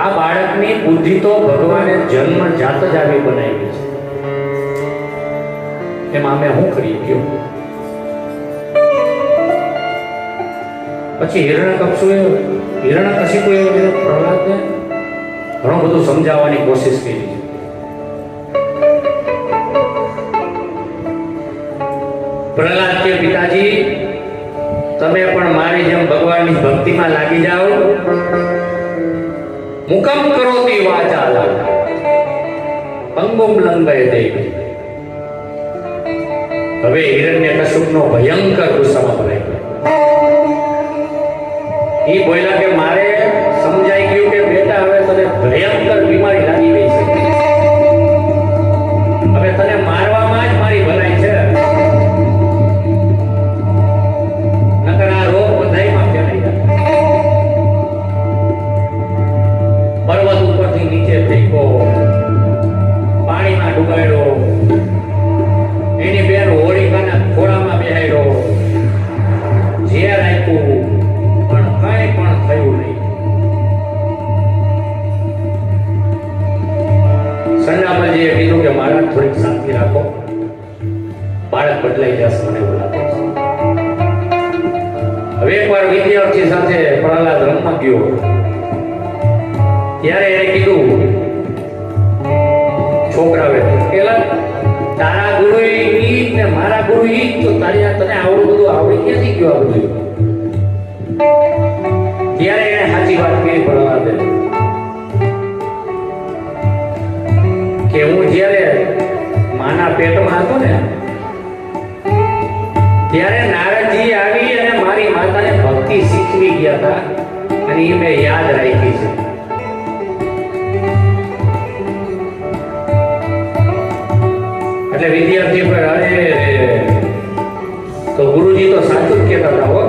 આ બાળકની બુદ્ધિ તો ભગવાને જન્મ જાત જ આવી બનાવી છે, એમાં અમે શું કરી ગયો? પછી હિરણ્યકશિપુએ પ્રહલાદને ઘણું બધું સમજાવવાની કોશિશ કરી છે. પ્રહલાદ કે પિતાજી, તમે પણ મારી જેમ ભગવાનની ભક્તિમાં લાગી જાઓ. મુકમ કરોતિ વાચાલા પંગુમ લંઘયતે. હવે હિરણ્યકશિપુનો ભયંકર ગુસ્સામાં ભરાઈ ગયો. એ બોલ્યા કે મારે સમજાઈ ગયું કે બેટા હવે તને ભયંકર બીમારી લાગી ગઈ છે, હવે તને મારવામાં જ મારી ભલાઈ છે, નકર આ રોગ બધાયમાં ફેલાઈ જાય. પર્વત ઉપરથી નીચે ફેંકો, પાણીમાં ડુબાડ્યો, એની બેન હોળિકાના ખોળામાં બેહાડ્યો, ઝેર આપ્યું, પણ કઈ પણ થયું નહીં. સંજાબલજીએ કીધું કે મહારાજ થોડીક શાંતિ રાખો, બાળક બદલાઈ જશે, મને એવું લાગે છે. હવે એકવાર વિદ્યાર્થી સાથે પ્રહલાદ રમવા ગયો, ત્યારે એને કીધું, છોકરાએ પેલા તારા ગુરુ ઈ ને મારા ગુરુ ઈ, તો તારી તને આવડું બધું આવડી ક્યાંથી ગયું આ બધું? ત્યારે એને સાચી વાત કરી પ્રહલાદે કે હું જ્યારે માના પેટમાં હતો ને, ત્યારે નારદજી આવી અને મારી માતાને ભક્તિ શીખવી ગયા હતા, અને એ મેં યાદ રાખી છે. એટલે વિદ્યાર્થી પર અરે તો ગુરુજી તો સાચું જ કહેતા હતા હો.